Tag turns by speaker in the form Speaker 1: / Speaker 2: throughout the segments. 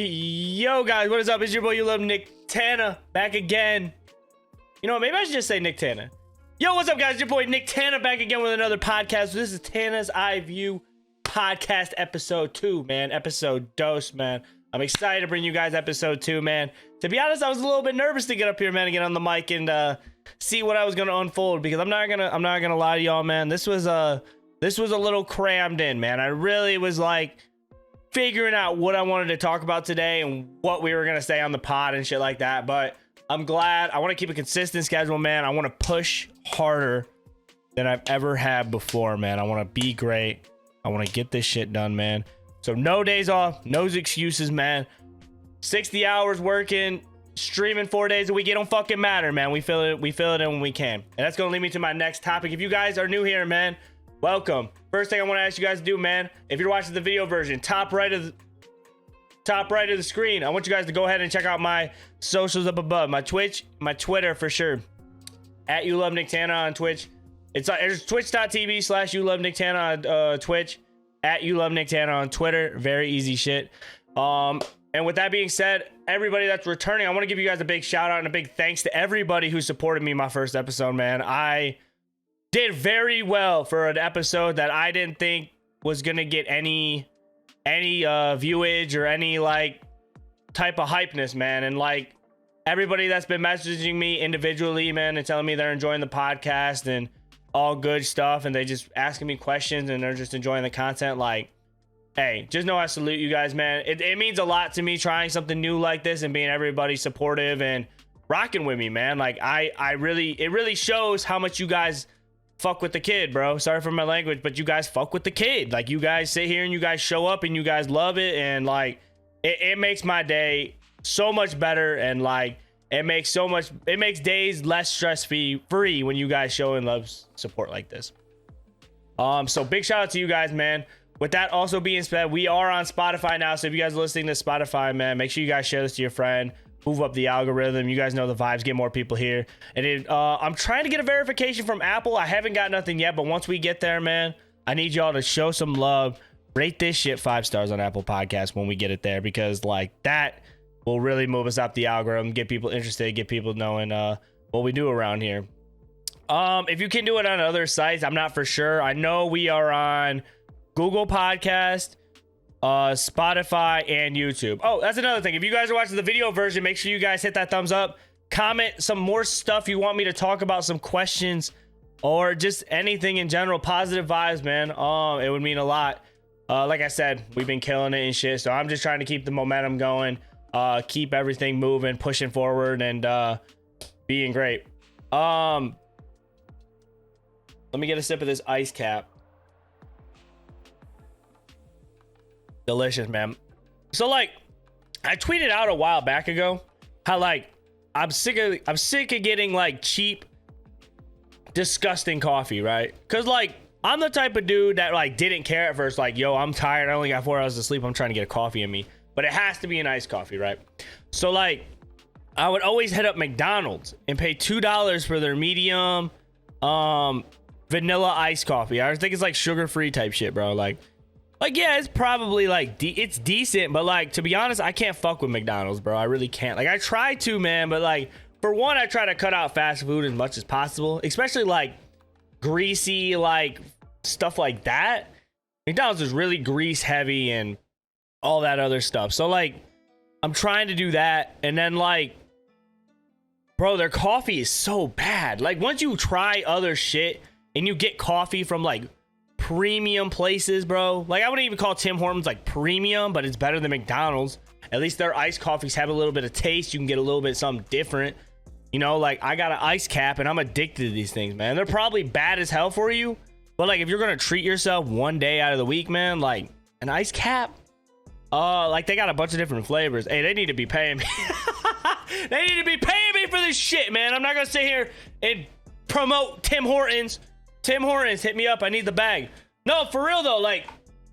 Speaker 1: Yo guys, what is up? It's your boy YouLoveNicktana back again. You know what? Maybe I should just say Nicktana. Yo, what's up guys? It's your boy Nicktana back again with another podcast. This is Tana's Eye View podcast episode 2, man. Episode dos, man. I'm excited to bring you guys episode 2, man. To be honest, I was a little bit nervous to get up here, man, and get on the mic and see what I was gonna unfold, because I'm not gonna lie to y'all, man. This was a little crammed in, man. I really was like figuring out what I wanted to talk about today and what we were gonna say on the pod and shit like that. But I'm glad. I want to keep a consistent schedule, man. I want to push harder than I've ever had before, man. I want to be great. I want to get this shit done, man. So no days off, no excuses, man. 60 hours working, streaming 4 days a week. It don't fucking matter, man. We feel it in when we can. And that's gonna lead me to my next topic. If you guys are new here, man, welcome. First thing I want to ask you guys to do, man, if you're watching the video version, top right of the screen, I want you guys to go ahead and check out my socials up above. My Twitch, my Twitter for sure. At YouLoveNicktana on Twitch. It's twitch.tv/YouLoveNicktana on Twitch. At YouLoveNicktana on Twitter. Very easy shit. And with that being said, everybody that's returning, I want to give you guys a big shout out and a big thanks to everybody who supported me my first episode, man. I did very well for an episode that I didn't think was gonna get any viewage or any like type of hypeness, man. And like everybody that's been messaging me individually, man, and telling me they're enjoying the podcast and all good stuff, and they just asking me questions and they're just enjoying the content, like, hey, just know I salute you guys, man. It means a lot to me trying something new like this and being everybody supportive and rocking with me, man. Like it really shows how much you guys fuck with the kid, bro. Sorry for my language, but you guys fuck with the kid. Like, you guys sit here and you guys show up and you guys love it, and like it makes my day so much better, and like it makes days less stress free when you guys show and love support like this. So big shout out to you guys, man. With that also being said, we are on Spotify now, so if you guys are listening to Spotify, man, make sure you guys share this to your friend. Move up the algorithm. You guys know the vibes. Get more people here. And I'm trying to get a verification from Apple. I haven't got nothing yet, but once we get there, man, I need y'all to show some love. Rate this shit 5 stars on Apple Podcasts when we get it there, because like that will really move us up the algorithm, get people interested, get people knowing what we do around here. If you can do it on other sites, I'm not for sure. I know we are on Google Podcast, Spotify, and YouTube. Oh, that's another thing. If you guys are watching the video version, make sure you guys hit that thumbs up. Comment some more stuff you want me to talk about, some questions, or just anything in general. Positive vibes, man. It would mean a lot. Like I said, we've been killing it and shit, so I'm just trying to keep the momentum going, keep everything moving, pushing forward, and being great. Let me get a sip of this ice cap. Delicious, man. So like I tweeted out a while back ago how like I'm sick of getting like cheap, disgusting coffee, right? Because like I'm the type of dude that like didn't care at first, like, yo, I'm tired, I only got 4 hours of sleep, I'm trying to get a coffee in me, but it has to be an iced coffee, right? So like I would always hit up McDonald's and pay $2 for their medium vanilla iced coffee. I think it's like sugar-free type shit, bro. Like yeah, it's probably like it's decent, but like, to be honest, I can't fuck with McDonald's, bro. I really can't. Like, I try to, man, but like, for one, I try to cut out fast food as much as possible, especially like greasy, like stuff like that. McDonald's is really grease heavy and all that other stuff. So like, I'm trying to do that, and then like, bro, their coffee is so bad. Like, once you try other shit and you get coffee from like premium places, bro, like I wouldn't even call Tim Hortons like premium, but it's better than McDonald's. At least their iced coffees have a little bit of taste. You can get a little bit of something different, you know. Like, I got an ice cap and I'm addicted to these things, man. They're probably bad as hell for you, but like, if you're gonna treat yourself one day out of the week, man, like an ice cap, like they got a bunch of different flavors. Hey, they need to be paying me. They need to be paying me for this shit, man. I'm not gonna sit here and promote Tim Hortons. Tim Hortons, hit me up. I need the bag. No, for real though, like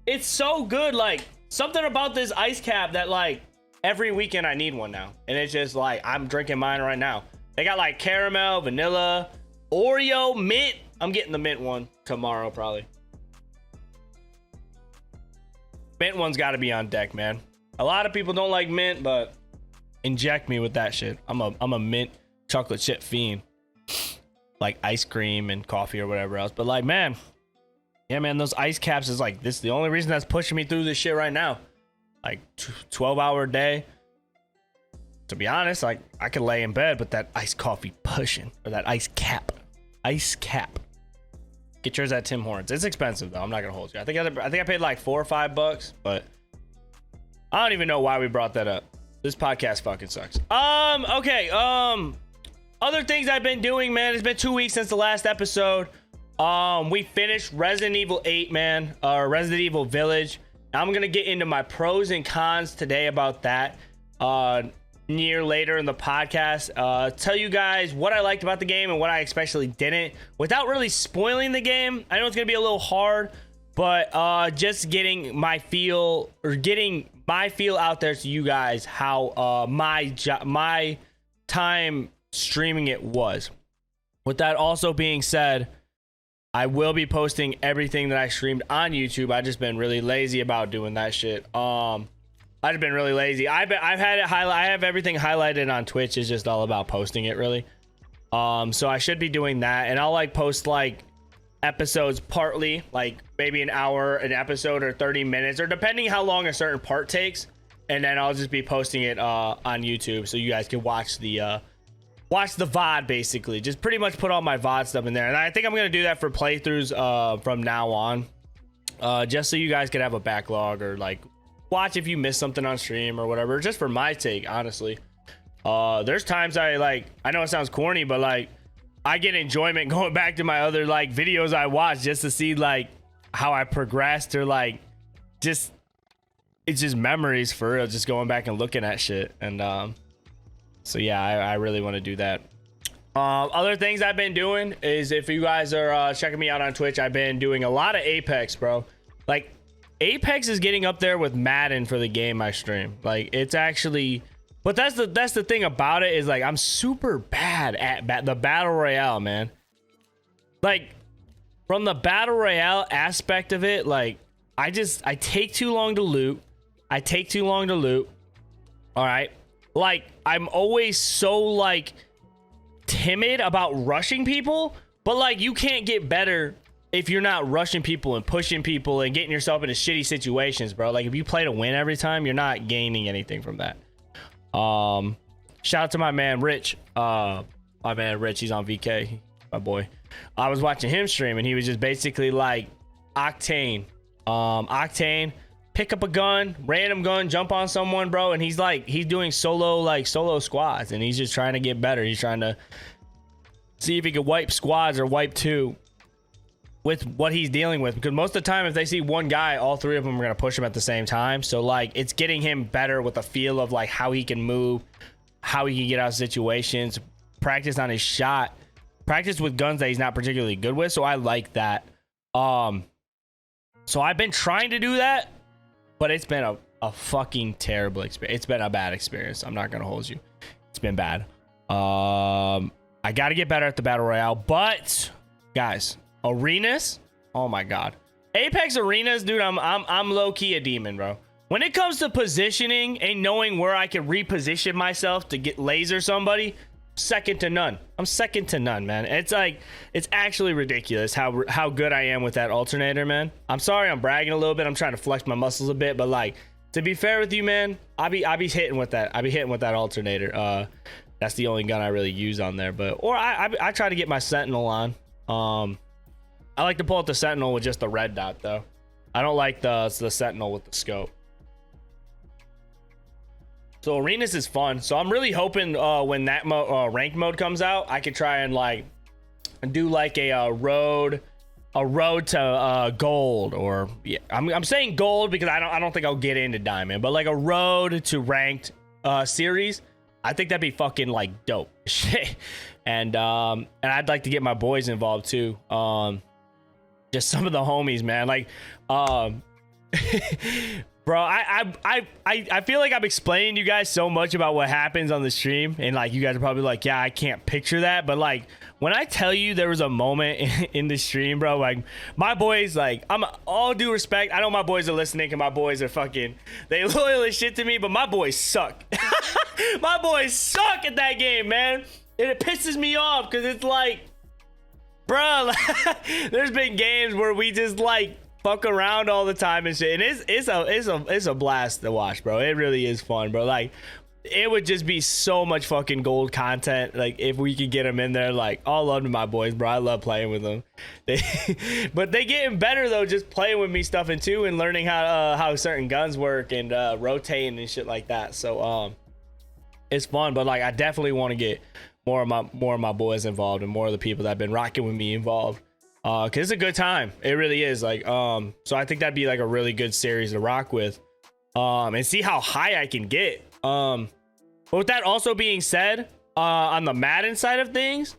Speaker 1: it's so good. Like, something about this ice cap that like every weekend I need one now, and it's just like I'm drinking mine right now. They got like caramel, vanilla, Oreo, mint. I'm getting the mint one tomorrow probably. Mint one's got to be on deck, man. A lot of people don't like mint, but inject me with that shit. I'm a mint chocolate chip fiend. Like ice cream and coffee or whatever else. But like, man, yeah, man, those ice caps is like, this is the only reason that's pushing me through this shit right now. Like 12-hour day. To be honest, like I could lay in bed, but that iced coffee pushing, or that ice cap. Get yours at Tim Hortons. It's expensive though. I'm not gonna hold you. I think I paid like $4 or $5, but I don't even know why we brought that up. This podcast fucking sucks. Okay. Other things I've been doing, man. It's been 2 weeks since the last episode. We finished Resident Evil 8, man. Resident Evil Village. I'm gonna get into my pros and cons today about that. Near later in the podcast, tell you guys what I liked about the game and what I especially didn't, without really spoiling the game. I know it's gonna be a little hard, but just getting my feel out there to you guys, how my time streaming it was. With that also being said, I will be posting everything that I streamed on YouTube. I've just been really lazy about doing that shit. I've been really lazy. I have everything highlighted on Twitch. It's just all about posting it, really. So I should be doing that, and I'll like post like episodes partly, like maybe an hour an episode or 30 minutes, or depending how long a certain part takes, and then I'll just be posting it on YouTube so you guys can watch the VOD, basically. Just pretty much put all my VOD stuff in there, and I think I'm gonna do that for playthroughs from now on, just so you guys can have a backlog, or like watch if you miss something on stream or whatever, just for my take, honestly. There's times I know it sounds corny, but like I get enjoyment going back to my other like videos I watch, just to see like how I progressed, or like it's just memories for real, just going back and looking at shit. And so yeah, I really want to do that. Other things I've been doing is, if you guys are checking me out on Twitch, I've been doing a lot of Apex, bro. Like Apex is getting up there with Madden for the game I stream. Like it's actually, but that's the thing about it, is like I'm super bad at the battle royale, man. Like from the battle royale aspect of it, like I take too long to loot. All right, like I'm always so like timid about rushing people, but like you can't get better if you're not rushing people and pushing people and getting yourself into shitty situations, bro. Like if you play to win every time, you're not gaining anything from that. Shout out to my man Rich. He's on VK, my boy. I was watching him stream, and he was just basically like Octane, pick up a gun, random gun, jump on someone, bro, and he's doing solo squads, and he's just trying to get better. He's trying to see if he can wipe squads or wipe two with what he's dealing with, because most of the time if they see one guy, all three of them are going to push him at the same time. So like it's getting him better with a feel of like how he can move, how he can get out of situations, practice on his shot, practice with guns that he's not particularly good with. So I like that. So I've been trying to do that, but it's been a fucking terrible experience. It's been a bad experience. I'm not going to hold you. It's been bad. I got to get better at the battle royale, but guys, arenas, oh my god, Apex arenas, dude, I'm low-key a demon, bro. When it comes to positioning and knowing where I can reposition myself to get laser somebody, second to none. I'm second to none, man. It's like, it's actually ridiculous how good I am with that alternator, man. I'm sorry I'm bragging a little bit. I'm trying to flex my muscles a bit, but like, to be fair with you, man, I be hitting with that. I be hitting with that alternator. That's the only gun I really use on there, but I try to get my sentinel on. I like to pull out the sentinel with just the red dot, though. I don't like the sentinel with the scope. So arenas is fun. So I'm really hoping when that ranked mode comes out, I could try and like do like a road to gold, or yeah, I'm saying gold because I don't think I'll get into diamond, but like a road to ranked series. I think that'd be fucking like dope shit. And I'd like to get my boys involved too. Just some of the homies, man. Like Bro, I feel like I'm explaining to you guys so much about what happens on the stream, and like you guys are probably like, yeah, I can't picture that, but like when I tell you there was a moment in the stream, bro, like my boys, like I'm all due respect, I know my boys are listening and my boys are fucking, they loyal as shit to me, but my boys suck. My boys suck at that game, man, and it pisses me off because it's like, bro, there's been games where we just like fuck around all the time and shit, and it's a blast to watch, bro. It really is fun, bro. Like it would just be so much fucking gold content, like if we could get them in there. Like all love to my boys, bro. I love playing with them. But they getting better though, just playing with me stuff and too, and learning how certain guns work and rotating and shit like that. So it's fun, but like I definitely want to get more of my boys involved and more of the people that have been rocking with me involved. Cause it's a good time. It really is. Like, so I think that'd be like a really good series to rock with, and see how high I can get. But with that also being said, on the Madden side of things,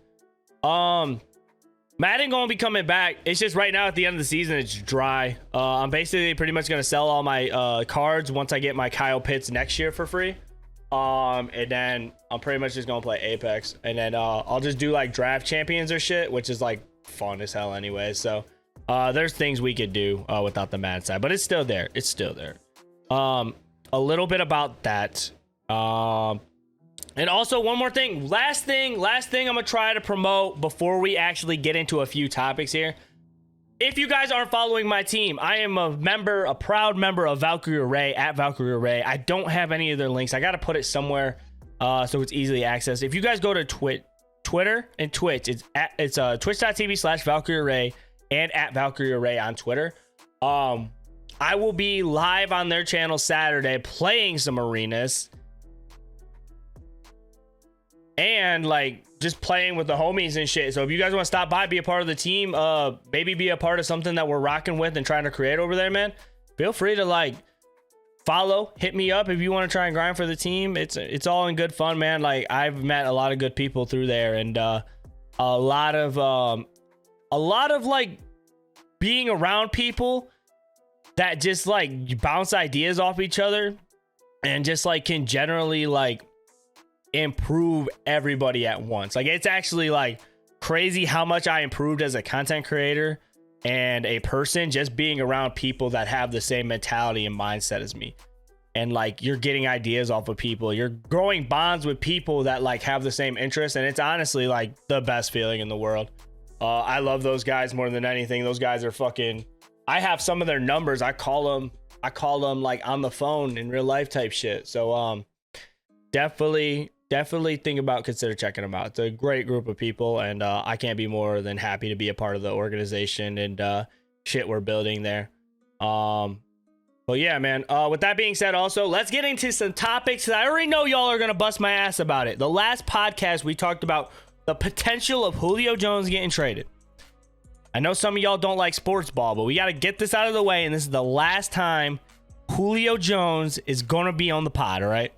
Speaker 1: Madden gonna be coming back. It's just right now at the end of the season, it's dry. I'm basically pretty much gonna sell all my cards once I get my Kyle Pitts next year for free. And then I'm pretty much just gonna play Apex, and then I'll just do like draft champions or shit, which is like fun as hell anyway. So there's things we could do without the Mad side, but it's still there. It's still there. A little bit about that. And also one more thing, last thing I'm gonna try to promote before we actually get into a few topics here. If you guys aren't following my team, I am a proud member of Valkyrie Array, at Valkyrie Array. I don't have any of their links. I gotta put it somewhere so it's easily accessed. If you guys go to Twitter and Twitch, it's twitch.tv/Valkyrie Array and at Valkyrie Array on Twitter. I will be live on their channel Saturday playing some arenas and like just playing with the homies and shit. So if you guys want to stop by, be a part of the team, maybe be a part of something that we're rocking with and trying to create over there, man, feel free to like follow, hit me up if you want to try and grind for the team. It's all in good fun, man. Like I've met a lot of good people through there, and a lot of like being around people that just like bounce ideas off each other and just like can generally like improve everybody at once. Like it's actually like crazy how much I improved as a content creator and a person just being around people that have the same mentality and mindset as me. And like you're getting ideas off of people, you're growing bonds with people that like have the same interests, and it's honestly like the best feeling in the world. I love those guys more than anything. Those guys are fucking, I have some of their numbers. I call them like on the phone in real life type shit. So definitely consider checking them out. It's a great group of people, and I can't be more than happy to be a part of the organization and shit we're building there. But yeah, man, with that being said, also let's get into some topics that I already know y'all are gonna bust my ass about it. The last podcast we talked about the potential of Julio Jones getting traded. I know some of y'all don't like sports ball, but we got to get this out of the way, and this is the last time Julio Jones is gonna be on the pod. All right,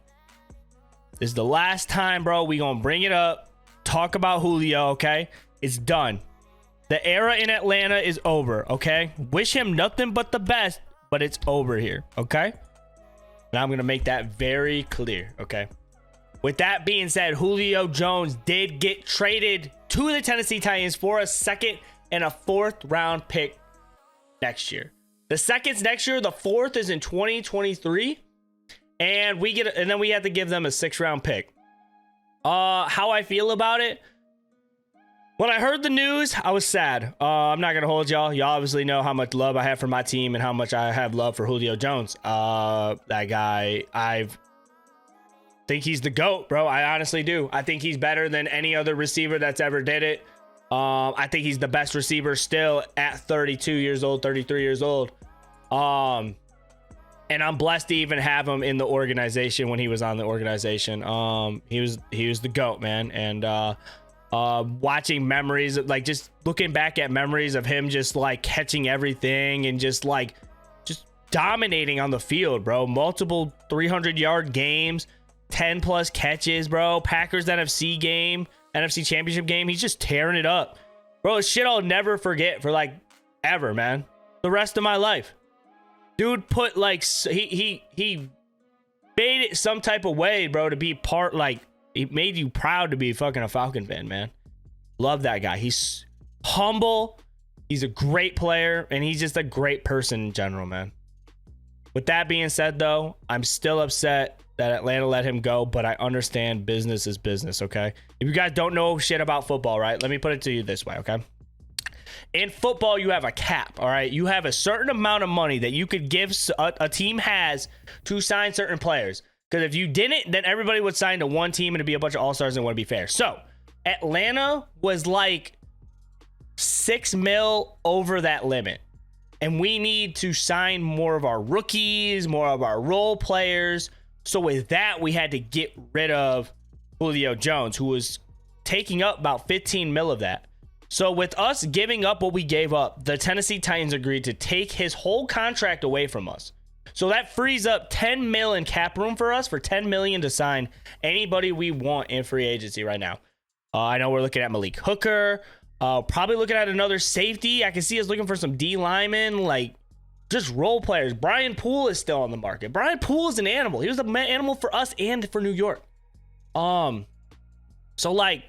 Speaker 1: this is the last time, bro. We gonna bring it up, talk about Julio. Okay, it's done. The era in Atlanta is over. Okay, wish him nothing but the best, but it's over here. Okay, and I'm gonna make that very clear. Okay, with that being said, Julio Jones did get traded to the Tennessee Titans for a second and a fourth round pick next year. The second's next year, the fourth is in 2023, and then we have to give them a 6th round pick. How I feel about it, when I heard the news, I was sad. I'm not gonna hold y'all obviously know how much love I have for my team and how much I have love for Julio Jones. That guy, I think he's the GOAT, bro. I honestly do. I think he's better than any other receiver that's ever did it. I think he's the best receiver still at 32 years old, 33 years old. And I'm blessed to even have him in the organization when he was on the organization. He was the GOAT, man. And watching memories, like just looking back at memories of him just like catching everything and just dominating on the field, bro. Multiple 300-yard games, 10 plus catches, bro. Packers NFC Championship game, he's just tearing it up, bro. It's shit I'll never forget for like ever, man. The rest of my life. Dude put like he made it some type of way, bro, to be part, like, it made you proud to be fucking a Falcon fan, man. Love that guy. He's humble. He's a great player, and he's just a great person in general, man. With that being said, though, I'm still upset that Atlanta let him go, but I understand business is business, okay? If you guys don't know shit about football, right, let me put it to you this way, okay? In football, you have a cap, all right? You have a certain amount of money that you could give, a team has to sign certain players. Because if you didn't, then everybody would sign to one team and it'd be a bunch of all-stars and it wouldn't be fair. So, Atlanta was like $6 million over that limit. And we need to sign more of our rookies, more of our role players. So with that, we had to get rid of Julio Jones, who was taking up about 15 mil of that. So with us giving up what we gave up, the Tennessee Titans agreed to take his whole contract away from us. So that frees up 10 mil in cap room for us, for 10 million to sign anybody we want in free agency right now. I know we're looking at Malik Hooker, probably looking at another safety. I can see us looking for some D linemen, like just role players. Brian Poole is still on the market. Brian Poole is an animal. He was an animal for us and for New York. So like,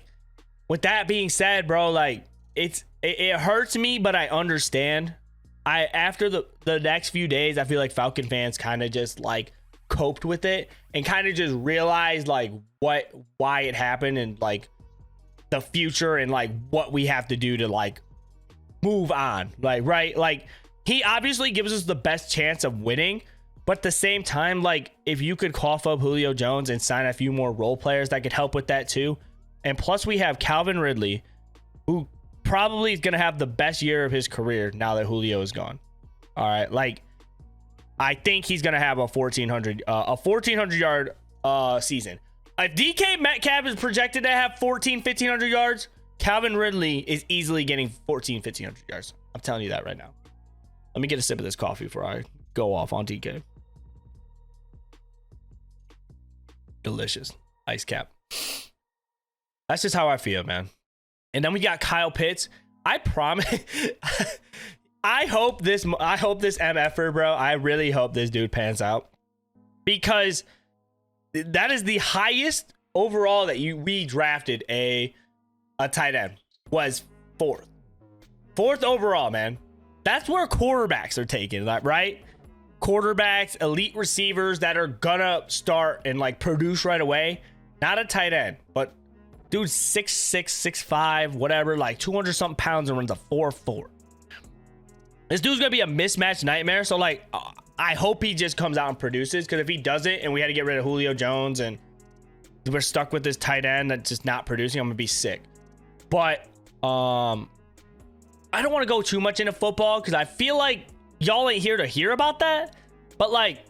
Speaker 1: with that being said, bro, like it hurts me, but I understand. After the next few days, I feel like Falcon fans kind of just like coped with it and kind of just realized like why it happened and like the future and like what we have to do to like move on. Like, right, like he obviously gives us the best chance of winning, but at the same time, like if you could cough up Julio Jones and sign a few more role players that could help with that too. And plus we have Calvin Ridley, who probably is going to have the best year of his career now that Julio is gone. All right, like I think he's going to have a 1400 yard season. If DK Metcalf is projected to have 1500 yards, Calvin Ridley is easily getting 1500 yards. I'm telling you that right now. Let me get a sip of this coffee before I go off on DK. Delicious. Ice cap. That's just how I feel, man. And then we got Kyle Pitts. I promise. I hope this MFer, bro. I really hope this dude pans out, because that is the highest overall that we drafted a tight end, was fourth overall, man. That's where quarterbacks are taken, right? Quarterbacks, elite receivers that are gonna start and like produce right away. Not a tight end, but dude, 6'6", 6'5", whatever, like 200 something pounds and runs a 4.4. This dude's gonna be a mismatch nightmare. So like, I hope he just comes out and produces, because if he doesn't and we had to get rid of Julio Jones and we're stuck with this tight end that's just not producing, I'm gonna be sick. But I don't want to go too much into football because I feel like y'all ain't here to hear about that. But like,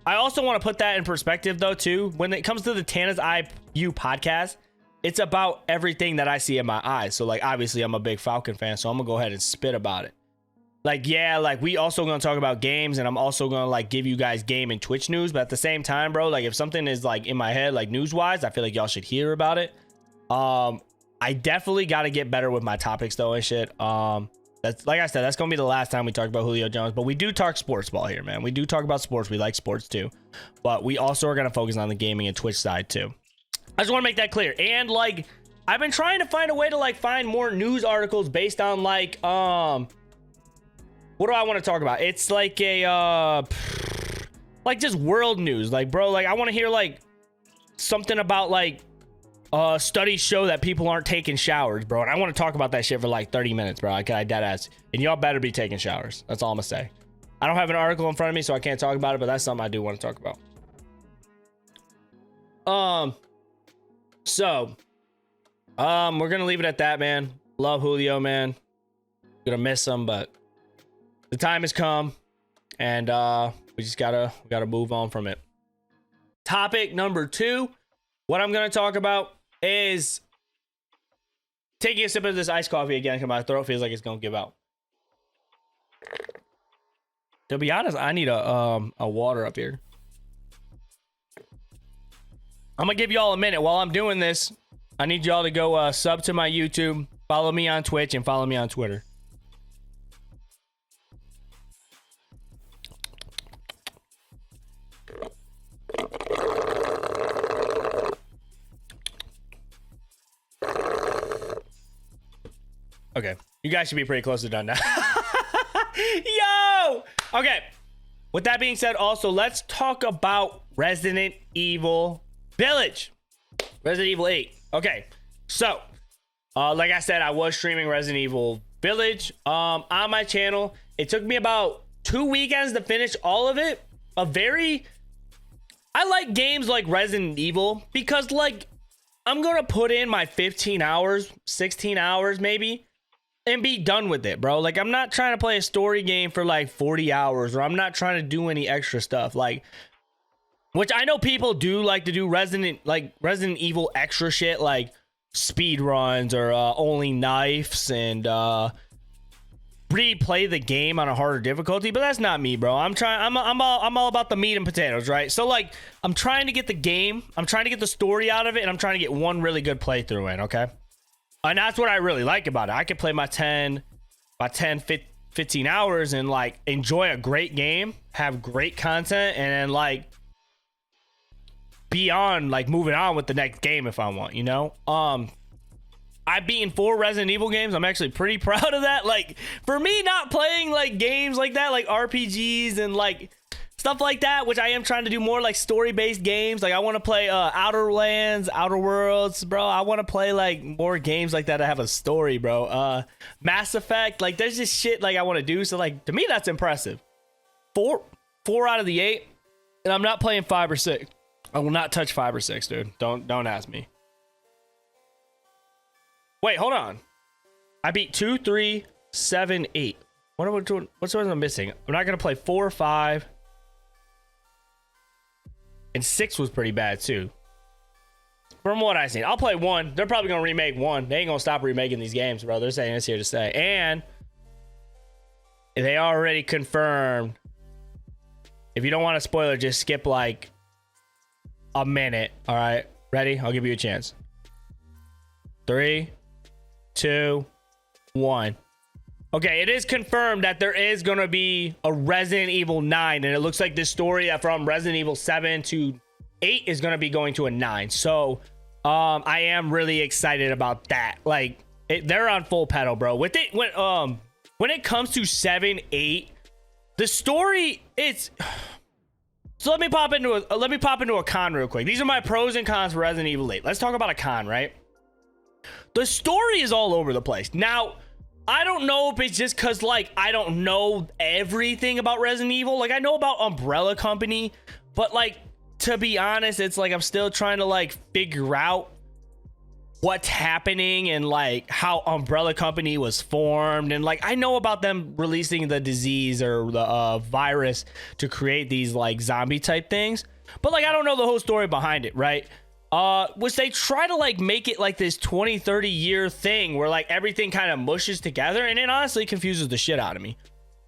Speaker 1: I also want to put that in perspective though too. When it comes to the Tana's Eye View podcast, it's about everything that I see in my eyes. So like, obviously I'm a big Falcon fan, so I'm gonna go ahead and spit about it. Like, yeah, like we also gonna talk about games, and I'm also gonna like give you guys game and Twitch news. But at the same time, bro, like if something is like in my head, like news wise, I feel like y'all should hear about it. I definitely got to get better with my topics though and shit. That's, like I said, that's gonna be the last time we talk about Julio Jones, but we do talk sports ball here, man. We do talk about sports. We like sports too, but we also are gonna focus on the gaming and Twitch side too. I just want to make that clear. And like, I've been trying to find a way to like find more news articles based on like, what do I want to talk about? It's like a, like just world news. Like, bro, like I want to hear like something about like, studies show that people aren't taking showers, bro. And I want to talk about that shit for like 30 minutes, bro. I dead ass. And y'all better be taking showers. That's all I'm gonna say. I don't have an article in front of me, so I can't talk about it, but that's something I do want to talk about. So, we're gonna leave it at that, man. Love Julio, man. Gonna miss him, but the time has come, and we gotta move on from it. Topic number 2. What I'm gonna talk about is taking a sip of this iced coffee again, because my throat feels like it's gonna give out. To be honest, I need a water up here. I'm gonna give y'all a minute while I'm doing this. I need y'all to go sub to my YouTube, follow me on Twitch, and follow me on Twitter. Okay, you guys should be pretty close to done now. Yo! Okay, with that being said, also, let's talk about Resident Evil Village. Resident Evil 8. Okay, so, like I said, I was streaming Resident Evil Village on my channel. It took me about 2 weekends to finish all of it. I like games like Resident Evil because, like, I'm gonna put in my 15 hours, 16 hours maybe, and be done with it, bro. Like, I'm not trying to play a story game for like 40 hours, or I'm not trying to do any extra stuff, like, which I know people do like to do Resident Evil extra shit, like speed runs or only knives and replay the game on a harder difficulty, but that's not me, bro. I'm all about the meat and potatoes, right? So, like, I'm trying to get the game, I'm trying to get the story out of it, and I'm trying to get one really good playthrough in, okay? And that's what I really like about it. I could play my 10, 15 hours and, like, enjoy a great game, have great content, and then, like, beyond, like, moving on with the next game if I want, you know? I've beaten 4 Resident Evil games. I'm actually pretty proud of that. Like, for me, not playing like games like that, like RPGs and like stuff like that, which I am trying to do more like story-based games. Like, I want to play Outer Lands, Outer Worlds, bro. I want to play like more games like that that have a story, bro. Mass Effect, like, there's just shit like I want to do. So, like, to me, that's impressive. 4 out of the 8, and I'm not playing 5 or 6. I will not touch 5 or 6, dude. Don't ask me. Wait, hold on. I beat 2, 3, 7, 8. What am I doing? What's what I'm missing? I'm not gonna play 4, 5, and 6 was pretty bad too. From what I've seen, I'll play 1. They're probably gonna remake 1. They ain't gonna stop remaking these games, bro. They're saying it's here to stay, and they already confirmed. If you don't want a spoiler, just skip like a minute. All right, ready? I'll give you a chance. 3, 2, 1. Okay, it is confirmed that there is gonna be a Resident Evil 9, and it looks like this story from Resident Evil 7 to 8 is gonna be going to a 9. So I am really excited about that. Like, they're on full pedal, bro. With it, when it comes to 7, 8, the story, it's so let me pop into a con real quick. These are my pros and cons for Resident Evil 8. Let's talk about a con, right? The story is all over the place. Now, I don't know if it's just because, like, I don't know everything about Resident Evil. Like, I know about Umbrella Company, but, like, to be honest, it's like I'm still trying to, like, figure out what's happening and, like, how Umbrella Company was formed. And, like, I know about them releasing the disease or the virus to create these, like, zombie type things. But, like, I don't know the whole story behind it, right? Which they try to, like, make it like this 20-30 year thing where, like, everything kind of mushes together, and it honestly confuses the shit out of me.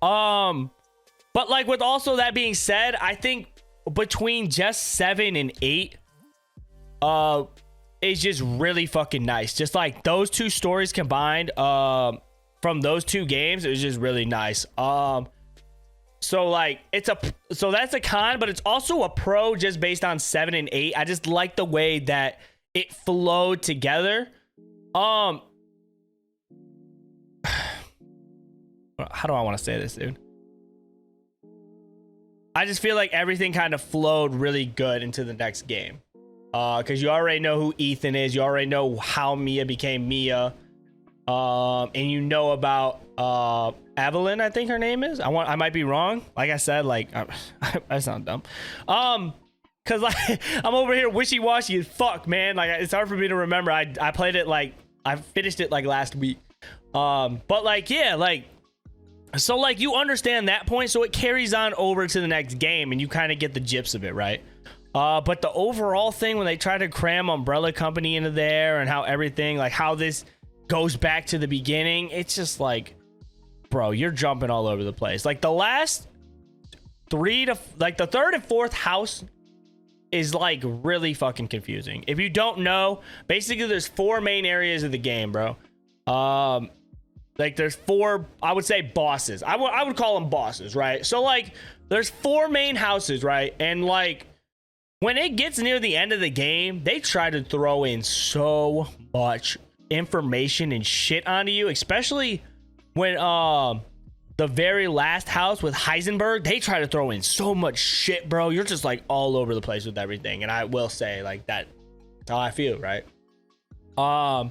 Speaker 1: But, like, with also that being said, I think between just 7 and 8 is just really fucking nice. Just like those two stories combined from those two games, it was just really nice. So, like, so that's a con, but it's also a pro just based on 7 and 8. I just like the way that it flowed together. How do I want to say this, dude? I just feel like everything kind of flowed really good into the next game. Because you already know who Ethan is. You already know how Mia became Mia. And you know about Evelyn, I think her name is. I might be wrong. Like I said, like, I sound dumb. Cause, like, I'm over here wishy-washy as fuck, man. Like, it's hard for me to remember. I played it, like, I finished it like last week. But, like, yeah, like, so, like, you understand that point, so it carries on over to the next game, and you kind of get the gist of it, right? But the overall thing, when they try to cram Umbrella Company into there and how everything, like, how this goes back to the beginning, it's just like, bro, you're jumping all over the place. Like, the last the third and fourth house is, like, really fucking confusing. If you don't know, basically there's 4 main areas of the game, bro. Like, there's 4, I would say, bosses. I would call them bosses, right? So, like, there's 4 main houses, right? And, like, when it gets near the end of the game, they try to throw in so much information and shit onto you, especially when the very last house with Heisenberg, they try to throw in so much shit, bro. You're just like all over the place with everything. And I will say, like, that's how I feel, right? I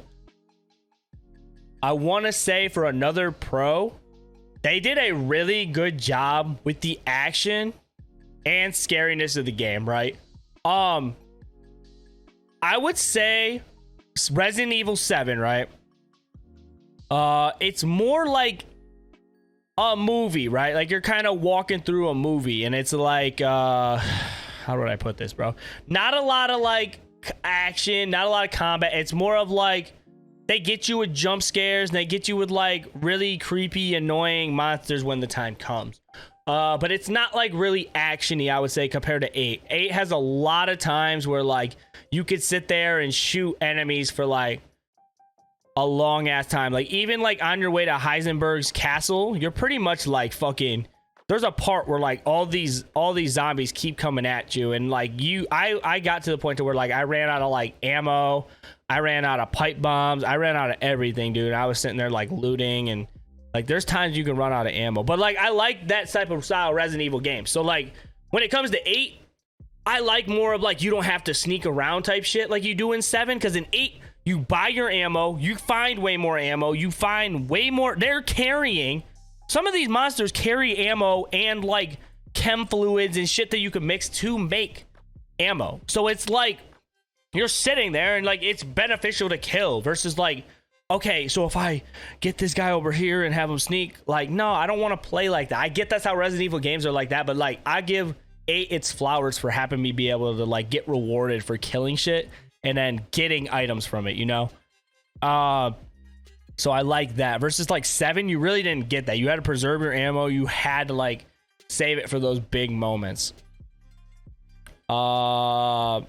Speaker 1: want to say for another pro, they did a really good job with the action and scariness of the game, right? I would say Resident Evil 7, right? It's more like a movie, right? Like you're kind of walking through a movie, and it's like how would I put this, bro? Not a lot of like action, not a lot of combat. It's more of like they get you with jump scares, and they get you with like really creepy, annoying monsters when the time comes. But it's not like really actiony, I would say, compared to 8. 8 has a lot of times where like you could sit there and shoot enemies for like a long ass time. Like even like on your way to Heisenberg's castle, you're pretty much like fucking, there's a part where like all these zombies keep coming at you, and like I got to the point to where like I ran out of like ammo, I ran out of pipe bombs, I ran out of everything, dude. I was sitting there like looting, and like there's times you can run out of ammo. But like I like that type of style Resident Evil game. So like when it comes to 8, I like more of like you don't have to sneak around type shit like you do in 7, because in 8 you buy your ammo, you find way more ammo, you find way more. They're carrying, some of these monsters carry ammo and like chem fluids and shit that you can mix to make ammo. So it's like you're sitting there and like it's beneficial to kill versus like, okay, so if I get this guy over here and have him sneak, like, no, I don't want to play like that. I get that's how Resident Evil games are like that, but like I give 8 its flowers for having me be able to like get rewarded for killing shit and then getting items from it, you know? So I like that. Versus like 7, you really didn't get that. You had to preserve your ammo. You had to like save it for those big moments. What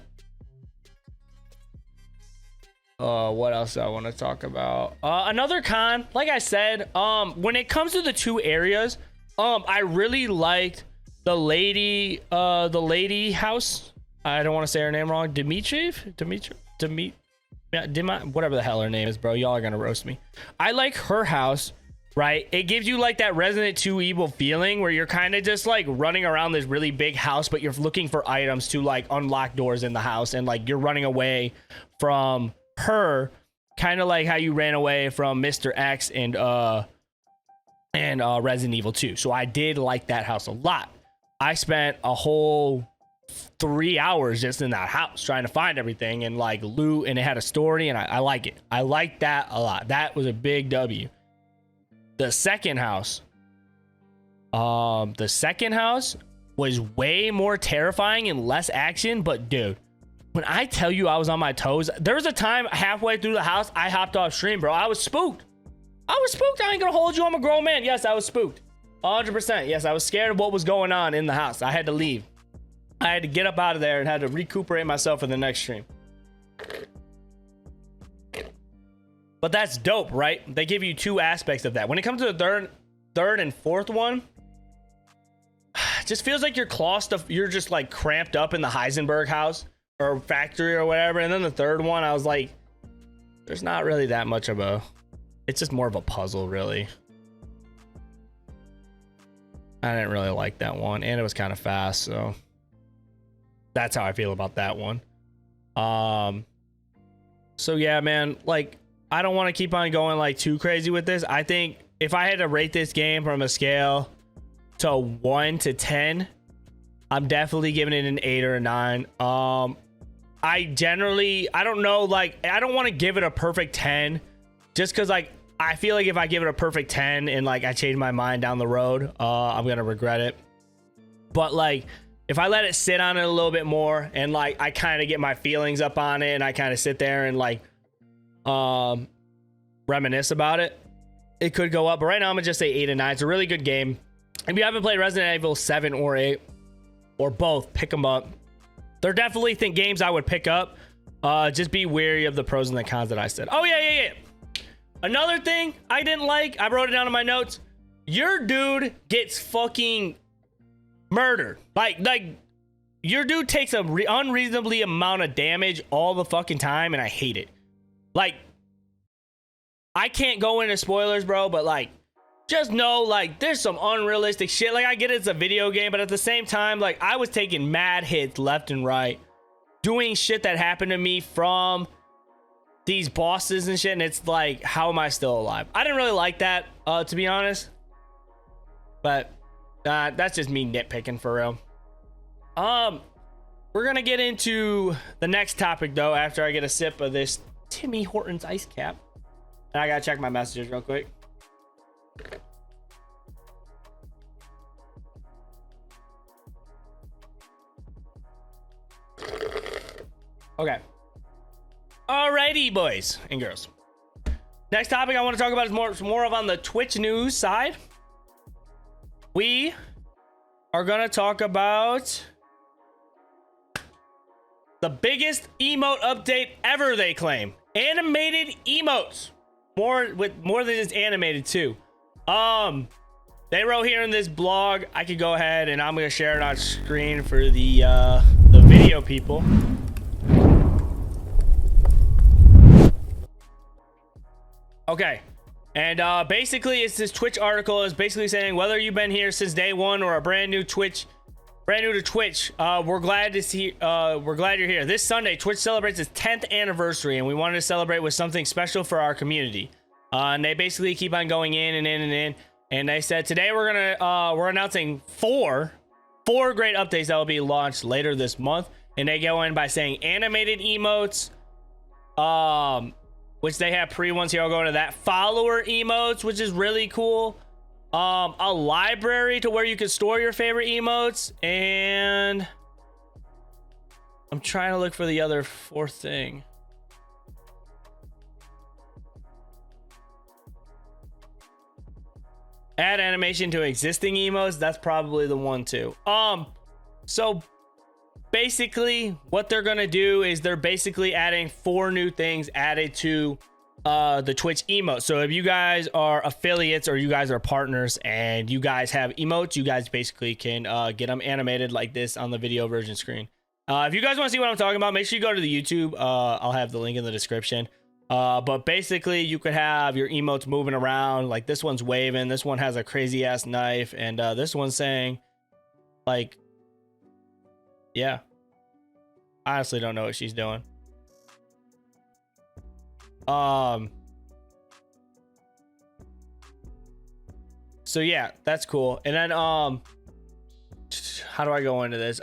Speaker 1: else do I want to talk about? Another con, like I said, when it comes to the 2 areas, I really liked the lady house. I don't want to say her name wrong. Dimitri, whatever the hell her name is, bro. Y'all are gonna roast me. I like her house, right? It gives you like that Resident 2 Evil feeling where you're kind of just like running around this really big house, but you're looking for items to like unlock doors in the house, and like you're running away from her, kind of like how you ran away from Mr. X and Resident Evil 2. So I did like that house a lot. I spent a whole 3 hours just in that house trying to find everything and like loot, and it had a story, and I like it. I like that a lot. That was a big W. The second house was way more terrifying and less action, but dude, when I tell you I was on my toes, there was a time halfway through the house I hopped off stream, bro. I was spooked. I ain't gonna hold you. I'm a grown man. Yes, I was spooked. 100%. Yes, I was scared of what was going on in the house. I had to leave. I had to get up out of there and had to recuperate myself for the next stream. But that's dope, right? They give you 2 aspects of that. When it comes to the third and fourth one, it just feels like you're just like cramped up in the Heisenberg house or factory or whatever. And then the third one, I was like, there's not really that much of it's just more of a puzzle, really. I didn't really like that one, and it was kind of fast, so that's how I feel about that one. So yeah, man, like I don't want to keep on going like too crazy with this. I think if I had to rate this game from a scale to 1 to 10, I'm definitely giving it an 8 or a 9. I don't know, like I don't want to give it a perfect 10 just because like I feel like if I give it a perfect 10 and like I change my mind down the road, I'm gonna regret it. But like if I let it sit on it a little bit more and like I kind of get my feelings up on it and I kind of sit there and like reminisce about it, it could go up. But right now I'm gonna just say 8 and 9. It's a really good game. If you haven't played Resident Evil 7 or 8 or both, pick them up. They're definitely games I would pick up. Just be wary of the pros and the cons that I said. Oh yeah. Another thing I didn't like, I wrote it down in my notes. Your dude gets fucking murdered. Like your dude takes a unreasonably amount of damage all the fucking time, and I hate it. Like I can't go into spoilers, bro, but like, just know, like, there's some unrealistic shit. Like, I get it's a video game, but at the same time, like, I was taking mad hits left and right, doing shit that happened to me from these bosses and shit, and it's like, how am I still alive? I didn't really like that, to be honest, but that's just me nitpicking for real. We're gonna get into the next topic, though, after I get a sip of this Timmy Hortons ice cap. And I gotta check my messages real quick. Okay. Alrighty, boys and girls. Next topic I want to talk about is more of on the Twitch news side. We are gonna talk about the biggest emote update ever, they claim. Animated emotes. More than just animated too. They wrote here in this blog. I could go ahead and I'm gonna share it on screen for the video people. Okay. And basically it's this Twitch article is basically saying whether you've been here since day one or a brand new to Twitch, we're glad you're here. This Sunday, Twitch celebrates its 10th anniversary, and we wanted to celebrate with something special for our community. And they basically keep on going in and in and in. And they said today we're announcing four great updates that will be launched later this month. And they go in by saying animated emotes, which they have pre ones here. I'll go into that. Follower emotes, which is really cool. A library to where you can store your favorite emotes, and I'm trying to look for the other fourth thing. Add animation to existing emotes. That's probably the one too. So basically what they're gonna do is they're basically adding 4 new things added to the Twitch emote. So if you guys are affiliates or you guys are partners and you guys have emotes, you guys basically can get them animated like this on the video version screen. If you guys want to see what I'm talking about, make sure you go to the YouTube. I'll have the link in the description. But basically you could have your emotes moving around, like this one's waving, this one has a crazy ass knife, and this one's saying like, yeah, I honestly don't know what she's doing. So yeah, that's cool. And then how do I go into this?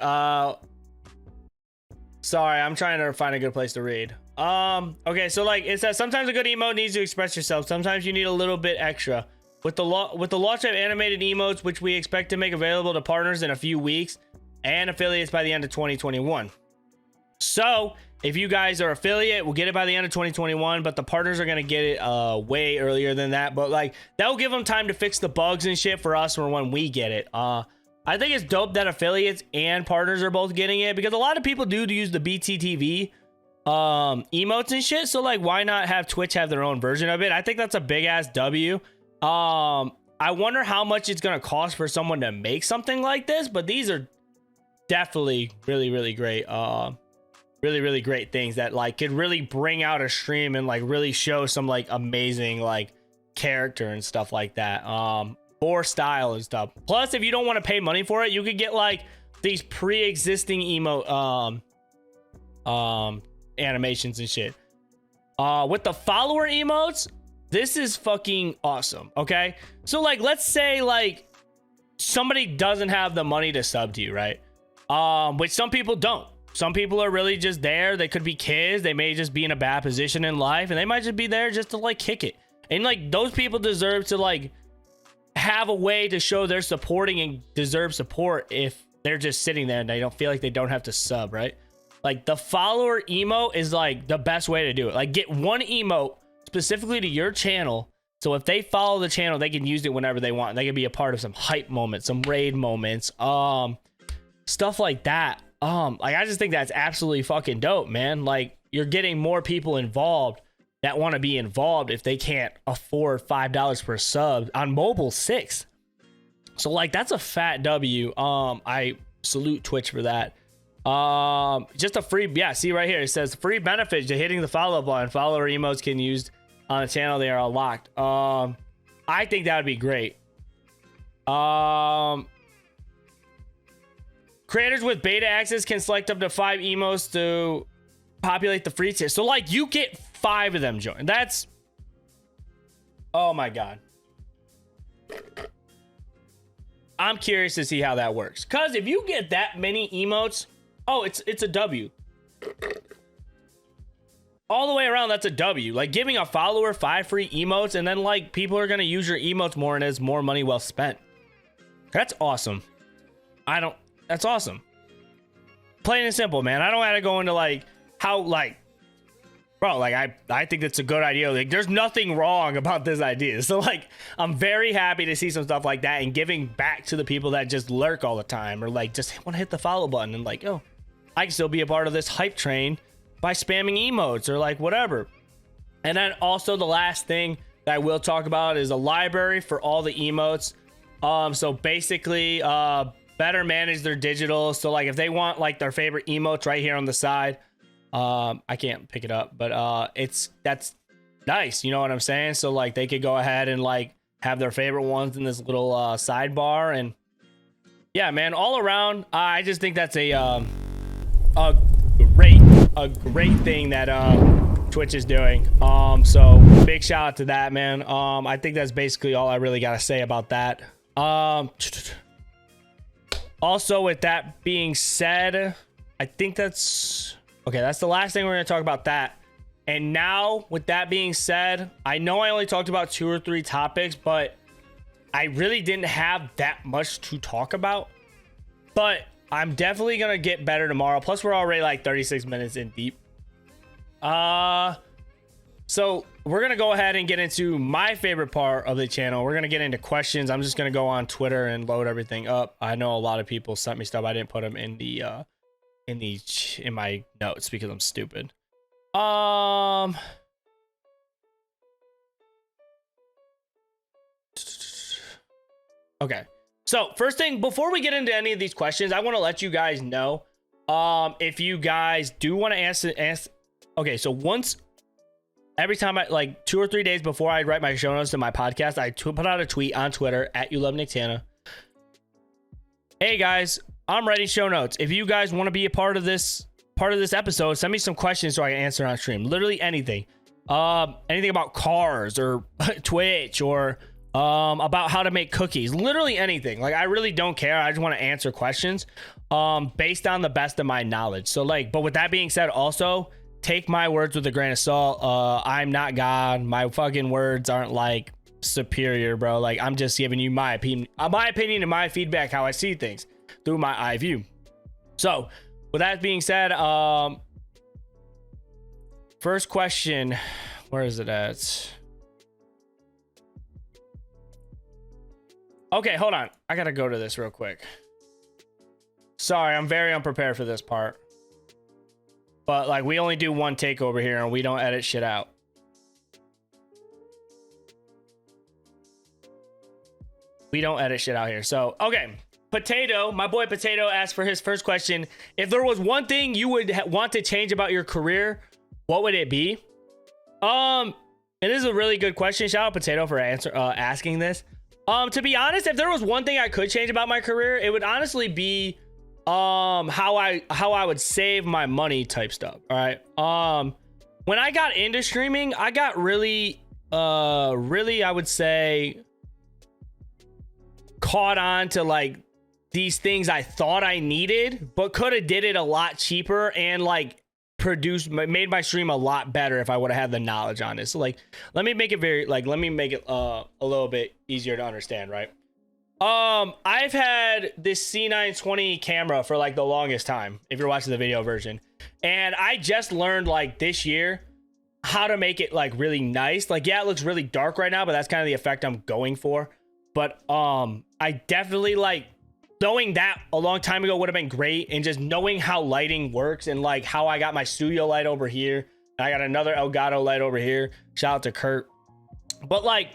Speaker 1: Sorry, I'm trying to find a good place to read. Okay, so like it says sometimes a good emote needs to express yourself. Sometimes you need a little bit extra. With the launch of animated emotes, which we expect to make available to partners in a few weeks and affiliates by the end of 2021. So if you guys are affiliate, we'll get it by the end of 2021, but the partners are going to get it way earlier than that. But like that'll give them time to fix the bugs and shit for us or when we get it. I think it's dope that affiliates and partners are both getting it, because a lot of people do use the BTTV emotes and shit. So like, why not have Twitch have their own version of it? I think that's a big ass W. I wonder how much it's going to cost for someone to make something like this, but these are definitely really great. Really great things that like could really bring out a stream and like really show some like amazing like character and stuff like that, or style and stuff. Plus, if you don't want to pay money for it, you could get like these pre-existing emote animations and shit. With the follower emotes, this is fucking awesome. Okay, so like let's say like somebody doesn't have the money to sub to you, right? Which some people don't. Some people are really just there. They could be kids. They may just be in a bad position in life, and they might just be there just to like kick it. And like those people deserve to like have a way to show they're supporting and deserve support if they're just sitting there and they don't feel like they don't have to sub, right? Like the follower emote is like the best way to do it. Like get one emote specifically to your channel, so if they follow the channel, they can use it whenever they want. They can be a part of some hype moments, some raid moments, stuff like that. Like I just think that's absolutely fucking dope, man. Like you're getting more people involved that want to be involved if they can't afford $5 per sub on mobile 6. So like that's a fat W. I salute Twitch for that. Just a free, yeah, see right here, it says free benefits to hitting the follow button. Follower emotes can use on the channel, they are unlocked. I think that would be great. Creators with beta access can select up to 5 emotes to populate the free tier. So like you get 5 of them joined. That's, oh my god. I'm curious to see how that works. Cause if you get that many emotes, oh, it's a W. All the way around, that's a W. Like giving a follower 5 free emotes, and then like people are gonna use your emotes more, and it's more money well spent. That's awesome. That's awesome. Plain and simple, man. I don't have to go into like how like, bro, like I think that's a good idea. Like there's nothing wrong about this idea. So like I'm very happy to see some stuff like that and giving back to the people that just lurk all the time or like just want to hit the follow button and like, oh, I can still be a part of this hype train by spamming emotes or like whatever. And then also the last thing that I will talk about is a library for all the emotes. So basically better manage their digital. So like if they want like their favorite emotes right here on the side, I can't pick it up, but that's nice, you know what I'm saying? So like they could go ahead and like have their favorite ones in this little sidebar. And yeah, man, all around I just think that's a great thing that Twitch is doing. So big shout out to that, man. I think that's basically all I really gotta say about that. Also with that being said, I think that's okay. That's the last thing we're gonna talk about that. And now with that being said, I know I only talked about 2 or 3 topics, but I really didn't have that much to talk about, but I'm definitely gonna get better tomorrow. Plus we're already like 36 minutes in deep. So we're gonna go ahead and get into my favorite part of the channel. We're gonna get into questions. I'm just gonna go on Twitter and load everything up. I know a lot of people sent me stuff. I didn't put them in my notes because I'm stupid. Okay. So first thing, before we get into any of these questions, I want to let you guys know, if you guys do want to ask, okay. So every time I like 2 or 3 days before I write my show notes to my podcast, I put out a tweet on Twitter at YouLoveNicktana. Hey guys, I'm writing show notes. If you guys want to be a part of this episode, send me some questions so I can answer on stream. Literally anything. Anything about cars or Twitch or about how to make cookies. Literally anything. Like I really don't care. I just want to answer questions based on the best of my knowledge. So like, but with that being said, also take my words with a grain of salt. I'm not God. My fucking words aren't like superior, bro. Like I'm just giving you my opinion and my feedback, how I see things through my eye view. So with that being said, first question, where is it at? Okay, hold on. I gotta go to this real quick. Sorry, I'm very unprepared for this part. But like we only do one take over here and we don't edit shit out. We don't edit shit out here. So, okay. Potato, my boy Potato asked for his first question. If there was one thing you would want to change about your career, what would it be? It is a really good question. Shout out Potato for asking this. To be honest, if there was one thing I could change about my career, it would honestly be how I would save my money type stuff. All right. When I got into streaming, I got really I would say caught on to like these things I thought I needed, but could have did it a lot cheaper and like made my stream a lot better if I would have had the knowledge on this. So like, let me make it a little bit easier to understand, right? I've had this C920 camera for like the longest time, if you're watching the video version. And I just learned like this year how to make it like really nice. Like, yeah, it looks really dark right now, but that's kind of the effect I'm going for. But I definitely like knowing that a long time ago would have been great, and just knowing how lighting works and like how I got my studio light over here. And I got another Elgato light over here. Shout out to Kurt. But like,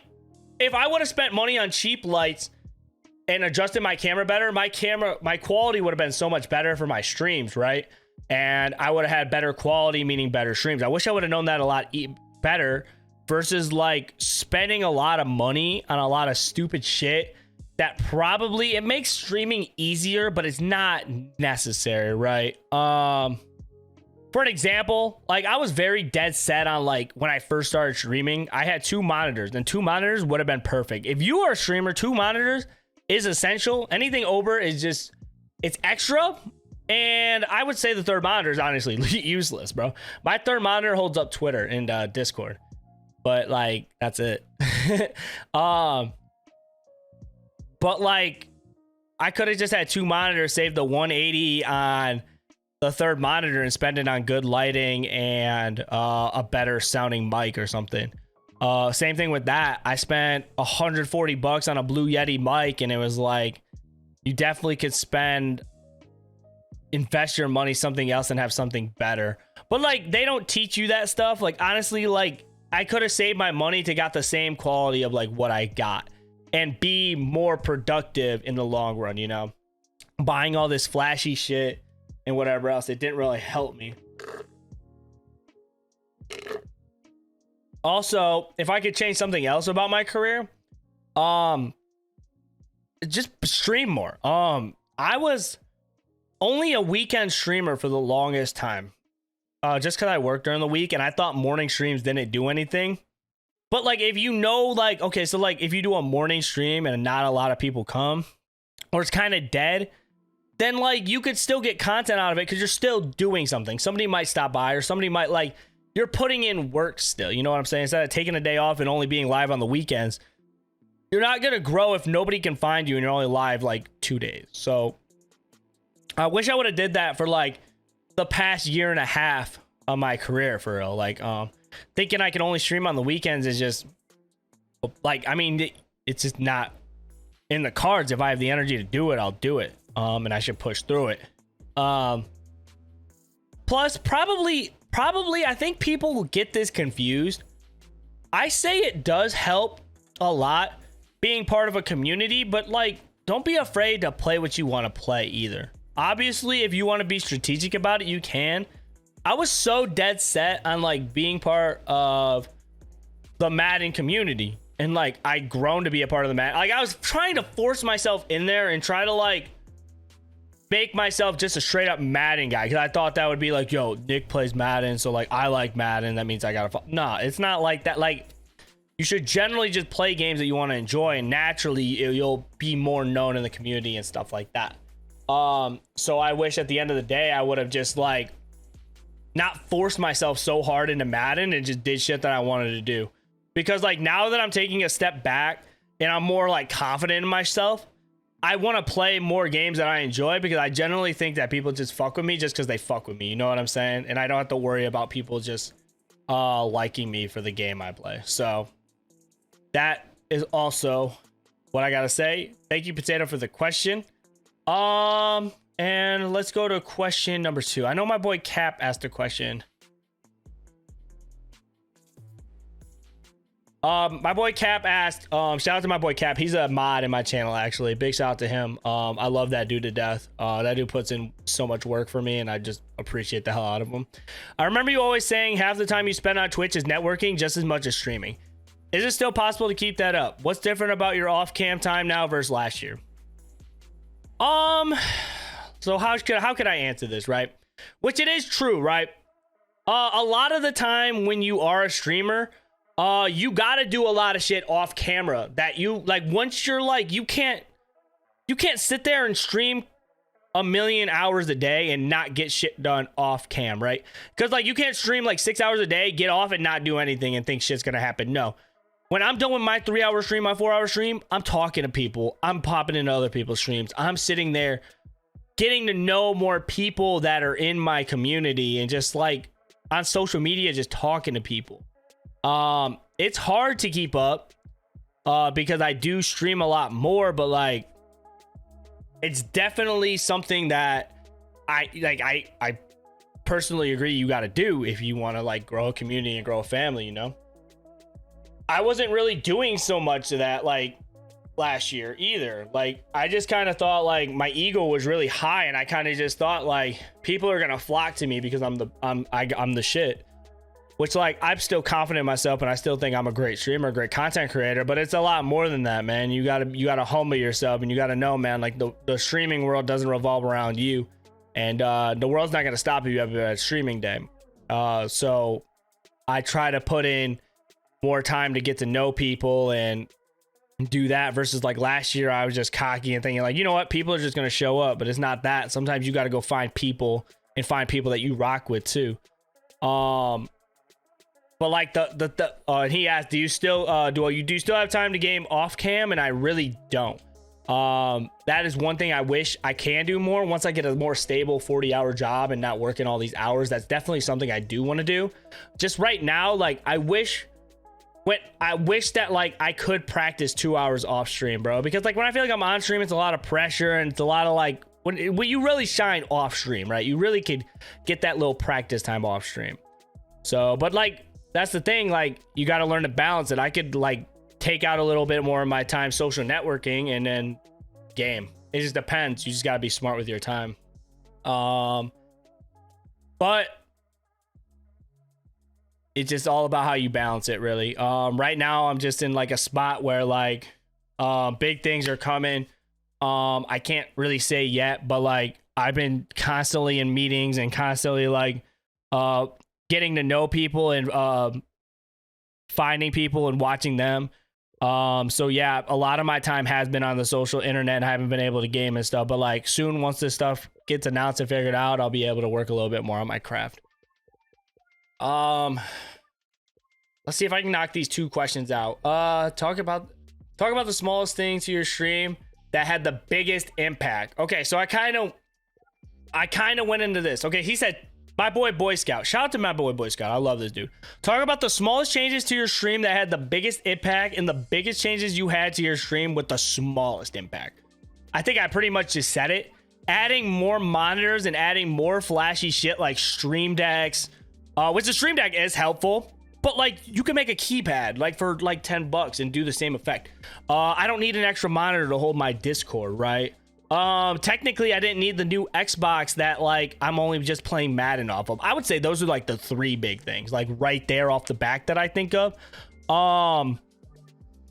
Speaker 1: if I would have spent money on cheap lights and adjusted my camera better, my quality would have been so much better for my streams, right? And I would have had better quality, meaning better streams. I wish I would have known that a lot better versus like spending a lot of money on a lot of stupid shit that probably, it makes streaming easier, but it's not necessary, right? For an example, like I was very dead set on like when I first started streaming, I had 2 monitors, and 2 monitors would have been perfect. If you are a streamer, 2 monitors is essential. Anything over is just, it's extra. And I would say the 3rd monitor is honestly useless, bro. My 3rd monitor holds up Twitter and Discord, but like that's it. But like I could have just had 2 monitors, saved the 180 on the 3rd monitor and spend it on good lighting and a better sounding mic or something. Same thing with that. I spent $140 on a Blue Yeti mic, and it was like, you definitely could invest your money something else and have something better. But like they don't teach you that stuff. Like honestly, like I could have saved my money to got the same quality of like what I got and be more productive in the long run, you know? Buying all this flashy shit and whatever else, it didn't really help me. Also, if I could change something else about my career, just stream more. I was only a weekend streamer for the longest time, just because I worked during the week, and I thought morning streams didn't do anything. But like, if you know, like, okay, so like if you do a morning stream and not a lot of people come, or it's kind of dead, then like you could still get content out of it because you're still doing something. Somebody might stop by, or somebody might like, you're putting in work still. You know what I'm saying? Instead of taking a day off and only being live on the weekends, you're not going to grow if nobody can find you and you're only live like 2 days. So I wish I would have did that for like the past year and a half of my career, for real. Like, thinking I can only stream on the weekends is just like, I mean, it's just not in the cards. If I have the energy to do it, I'll do it. And I should push through it. Plus probably, I think people will get this confused. I say it does help a lot being part of a community, but like, don't be afraid to play what you want to play either. Obviously, if you want to be strategic about it, you can. I was so dead set on like being part of the Madden community, and like I grown to be a part of the Madden. Like I was trying to force myself in there and try to like make myself just a straight up Madden guy, because I thought that would be like, yo, Nick plays Madden, so like I like Madden, that means I gotta nah, it's not like that. Like you should generally just play games that you want to enjoy, and naturally you'll be more known in the community and stuff like that. So I wish at the end of the day I would have just like not forced myself so hard into Madden and just did shit that I wanted to do. Because like now that I'm taking a step back and I'm more like confident in myself, I want to play more games that I enjoy, because I generally think that people just fuck with me just because they fuck with me. You know what I'm saying? And I don't have to worry about people just liking me for the game I play. So that is also what I gotta say. Thank you, Potato, for the question. And let's go to question number 2. I know my boy Cap asked a question. My boy Cap asked, shout out to my boy Cap. He's a mod in my channel, actually. Big shout out to him. I love that dude to death. That dude puts in so much work for me, and I just appreciate the hell out of him. I remember you always saying half the time you spend on Twitch is networking just as much as streaming. Is it still possible to keep that up? What's different about your off-cam time now versus last year? So how could I answer this, right? Which it is true, right? A lot of the time when you are a streamer, you gotta do a lot of shit off camera that you like. Once you're like, you can't sit there and stream a million hours a day and not get shit done off cam, right? Because like you can't stream like 6 hours a day, get off and not do anything and think shit's gonna happen. No. When I'm done with my 3-hour stream, my 4-hour stream, I'm talking to people. I'm popping into other people's streams. I'm sitting there getting to know more people that are in my community, and just like on social media, just talking to people. It's hard to keep up because I do stream a lot more, but like it's definitely something that I personally agree you got to do if you want to like grow a community and grow a family, you know. I wasn't really doing so much of that like last year either. Like I just kind of thought like my ego was really high, and I kind of just thought like people are gonna flock to me because I'm the shit. which like I'm still confident in myself and I still think I'm a great streamer, a great content creator, but it's a lot more than that, man. You gotta humble yourself, and you gotta know, man, like the streaming world doesn't revolve around you, and the world's not gonna stop you every a streaming day. So I try to put in more time to get to know people and do that, versus like last year I was just cocky and thinking like, you know what, people are just gonna show up, but it's not that. Sometimes you got to go find people and find people that you rock with too. But like and he asked, do you still have time to game off cam? And I really don't. That is one thing I wish I can do more once I get a more stable 40-hour job and not working all these hours. That's definitely something I do want to do. Just right now, like I wish that like I could practice 2 hours off stream, bro, because like when I feel like I'm on stream, it's a lot of pressure and it's a lot of like when you really shine off stream, right? You really could get that little practice time off stream. So, but like that's the thing, like you got to learn to balance it. I could like take out a little bit more of my time social networking and then game. It just depends. You just got to be smart with your time. But it's just all about how you balance it, really. Right now I'm just in like a spot where like big things are coming. I can't really say yet, but like I've been constantly in meetings and constantly like getting to know people and finding people and watching them. So yeah, a lot of my time has been on the social internet. I haven't been able to game and stuff, but like soon, once this stuff gets announced and figured out, I'll be able to work a little bit more on my craft. Let's see if I can knock these 2 questions out. Talk about the smallest thing to your stream that had the biggest impact. Okay, so I kind of went into this. Okay, he said, my boy Scout. Shout out to my boy Scout. I love this dude. Talk about the smallest changes to your stream that had the biggest impact, and the biggest changes you had to your stream with the smallest impact. I think I pretty much just said it. Adding more monitors and adding more flashy shit like stream decks, which the stream deck is helpful, but like you can make a keypad like for like $10 and do the same effect. I don't need an extra monitor to hold my Discord, right? Technically I didn't need the new Xbox that like I'm only just playing Madden off of. I would say those are like the 3 big things, like right there off the back that I think of.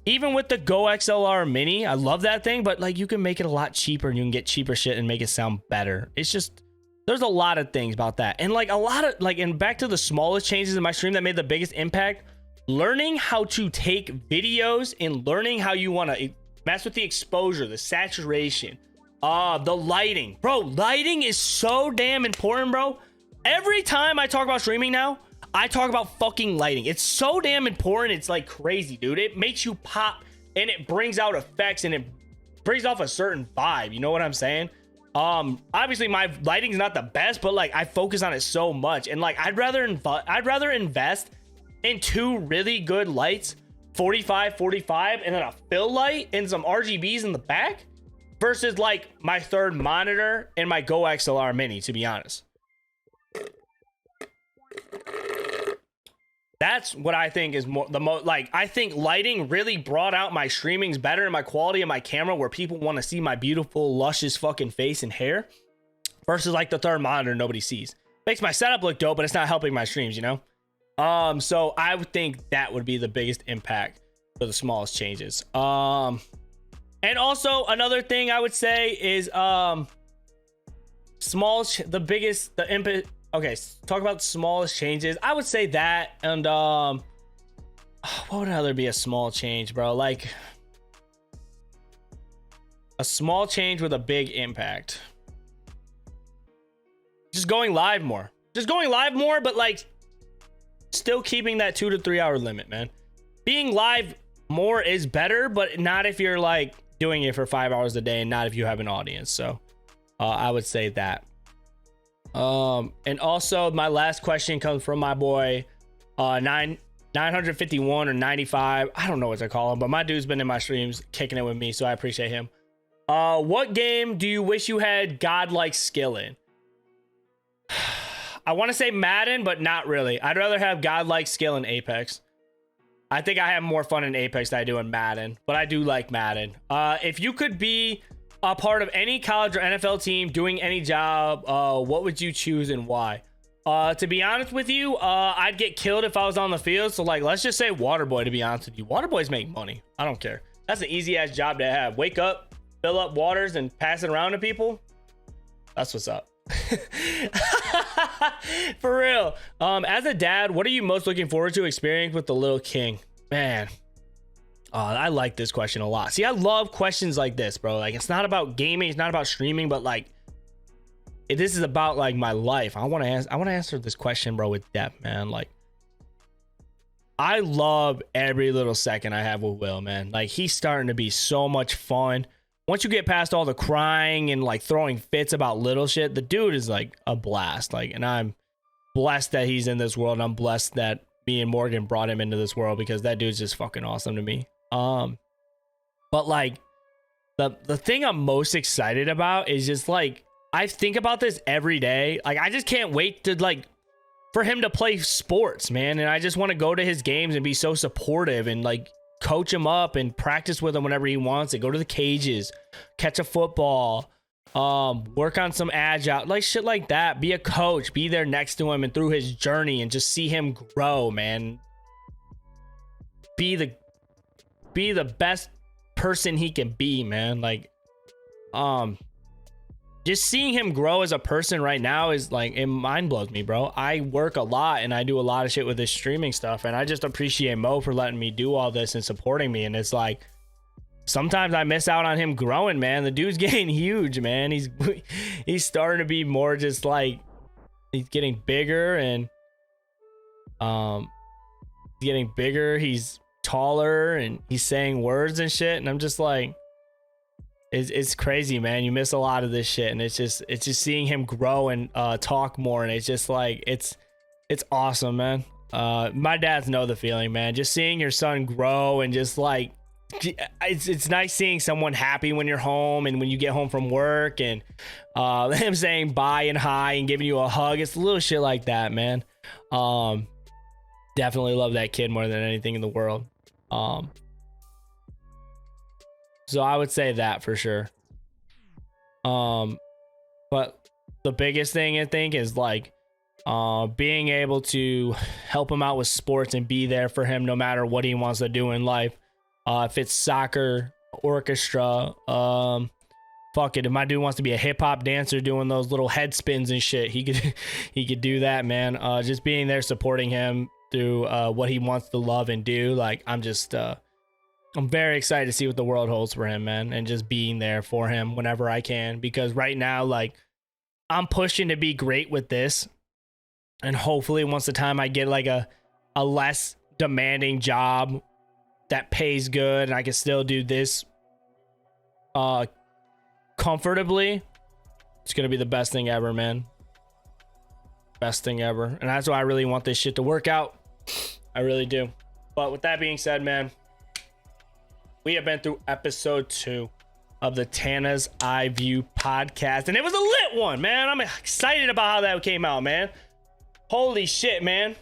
Speaker 1: Even with the Go XLR Mini, I love that thing, but like you can make it a lot cheaper and you can get cheaper shit and make it sound better. It's just, there's a lot of things about that. And like a lot of like, and back to the smallest changes in my stream that made the biggest impact, learning how to take videos and learning how you want to mess with the exposure, the saturation, the lighting. Bro, lighting is so damn important, bro. Every time I talk about streaming now, I talk about fucking lighting. It's so damn important. It's like crazy, dude. It makes you pop and it brings out effects and it brings off a certain vibe. You know what I'm saying? Obviously my lighting's not the best, but like I focus on it so much, and like I'd rather invest in 2 really good lights, 45, and then a fill light and some RGBs in the back, versus like my 3rd monitor and my Go XLR Mini, to be honest. That's what I think is more the most, like I think lighting really brought out my streamings better and my quality of my camera, where people want to see my beautiful luscious fucking face and hair, versus like the 3rd monitor nobody sees. Makes my setup look dope, but it's not helping my streams, you know? So I would think that would be the biggest impact for the smallest changes. And also another thing I would say is okay, talk about smallest changes. I would say that, and what would other be a small change, bro? Like a small change with a big impact. Just going live more, but like still keeping that 2 to 3 hour limit, man. Being live more is better, but not if you're like doing it for 5 hours a day, and not if you have an audience. So I would say that. And also my last question comes from my boy 951 or 95. I don't know what to call him, but my dude's been in my streams kicking it with me, so I appreciate him. What game do you wish you had godlike skill in? I want to say Madden, but not really. I'd rather have godlike skill in Apex. I think I have more fun in Apex than I do in Madden, but I do like Madden. If you could be a part of any college or NFL team doing any job, what would you choose and why? To be honest with you, I'd get killed if I was on the field. So like, let's just say water boy, to be honest with you. Water boys make money. I don't care. That's an easy ass job to have. Wake up, fill up waters and pass it around to people. That's what's up. For real. As a dad, what are you most looking forward to experiencing with the little king? Man. I like this question a lot. See, I love questions like this, bro. Like, it's not about gaming, it's not about streaming, but like, this is about like my life. I want to answer this question, bro, with depth, man. Like, I love every little second I have with Will, man. Like, he's starting to be so much fun. Once you get past all the crying and like throwing fits about little shit, the dude is like a blast. Like, and I'm blessed that he's in this world. And I'm blessed that me and Morgan brought him into this world, because that dude's just fucking awesome to me. But like the thing I'm most excited about is just like, I think about this every day. Like, I just can't wait to like for him to play sports, man. And I just want to go to his games and be so supportive and like coach him up and practice with him whenever he wants it. Go to the cages, catch a football, work on some agile, like shit like that. Be a coach, be there next to him and through his journey, and just see him grow, man. Be the best person he can be, man. Like, just seeing him grow as a person right now is like, it mind blows me, bro. I work a lot and I do a lot of shit with this streaming stuff, and I just appreciate Mo for letting me do all this and supporting me. And it's like, sometimes I miss out on him growing, man. The dude's getting huge, man. He's starting to be more just like, he's getting bigger, and he's taller, and he's saying words and shit. And I'm just like, it's crazy, man. You miss a lot of this shit, and it's just seeing him grow and talk more, and it's just like, it's awesome, man. My dads know the feeling, man. Just seeing your son grow, and just like, it's nice seeing someone happy when you're home and when you get home from work, and him saying bye and hi and giving you a hug. It's little shit like that, man. Definitely love that kid more than anything in the world. So I would say that for sure. But the biggest thing I think is like, being able to help him out with sports and be there for him no matter what he wants to do in life. If it's soccer, orchestra, fuck it. If my dude wants to be a hip hop dancer doing those little head spins and shit, he could do that, man. Just being there supporting him through what he wants to love and do. Like, I'm very excited to see what the world holds for him, man, and just being there for him whenever I can, because right now, like, I'm pushing to be great with this, and hopefully once the time I get like a less demanding job that pays good and I can still do this comfortably, it's gonna be the best thing ever, man. Best thing ever. And that's why I really want this shit to work out. I really do. But with that being said, man, we have been through episode 2 of the Tana's Eye View podcast, and it was a lit one, man. I'm excited about how that came out, man. Holy shit, man.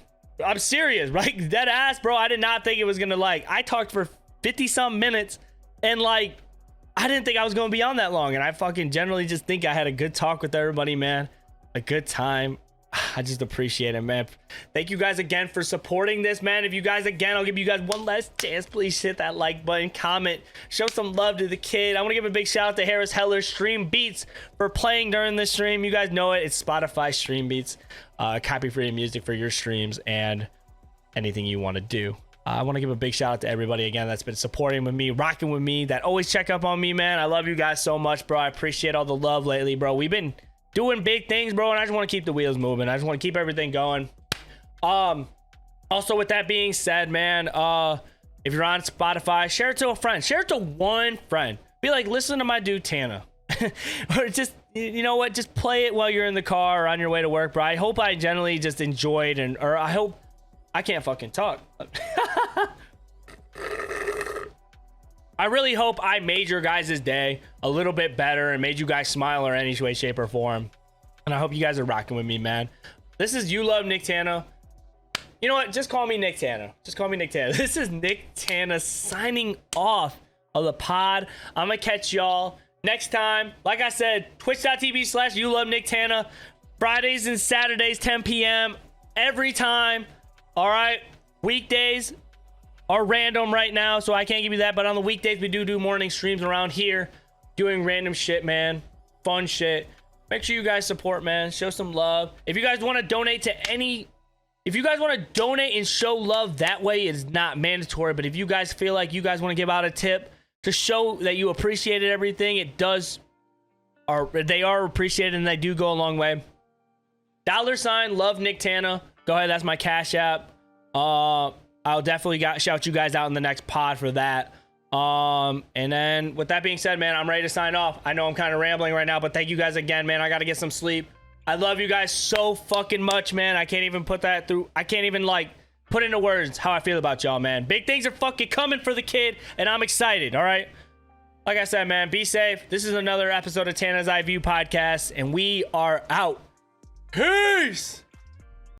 Speaker 1: I'm serious, right? Dead ass, bro. I did not think it was gonna, like, I talked for 50 some minutes, and like, I didn't think I was gonna be on that long, and I fucking generally just think I had a good talk with everybody, man. A good time. I just appreciate it, man. Thank you guys again for supporting this, man. If you guys, again, I'll give you guys one last chance. Please hit that like button, comment, show some love to the kid. I want to give a big shout out to Harris Heller Stream Beats for playing during this stream. You guys know it. It's Spotify Stream Beats. Copy-free music for your streams and anything you want to do. I want to give a big shout out to everybody again that's been supporting with me, rocking with me, that always check up on me, man. I love you guys so much, bro. I appreciate all the love lately, bro. We've been doing big things, bro, and I just want to keep the wheels moving. I just want to keep everything going. Also, with that being said, man, if you're on Spotify, share it to a friend. Share it to one friend. Be like, listen to my dude Tana. Or just, you know what, just play it while you're in the car or on your way to work, bro. I hope I generally just enjoyed, or I hope I can't fucking talk. I really hope I made your guys' day a little bit better and made you guys smile or any way, shape, or form. And I hope you guys are rocking with me, man. This is YouLoveNicktana. You know what? Just call me Nicktana. Just call me Nicktana. This is Nicktana signing off of the pod. I'm going to catch y'all next time. Like I said, twitch.tv/YouLoveNicktana. Fridays and Saturdays, 10 p.m. every time. All right. Weekdays are random right now, so I can't give you that. But on the weekdays, we do morning streams around here doing random shit, man. Fun shit. Make sure you guys support, man. Show some love. If you guys want to donate to any... If you guys want to donate and show love that way, it's not mandatory. But if you guys feel like you guys want to give out a tip to show that you appreciated everything, it does... They are appreciated and they do go a long way. $ love Nicktana. Go ahead, that's my Cash App. I'll definitely shout you guys out in the next pod for that. And then with that being said, man, I'm ready to sign off. I know I'm kind of rambling right now, but thank you guys again, man. I got to get some sleep. I love you guys so fucking much, man. I can't even put that through. I can't even like put into words how I feel about y'all, man. Big things are fucking coming for the kid, and I'm excited. All right. Like I said, man, be safe. This is another episode of Tana's Eye View podcast, and we are out. Peace.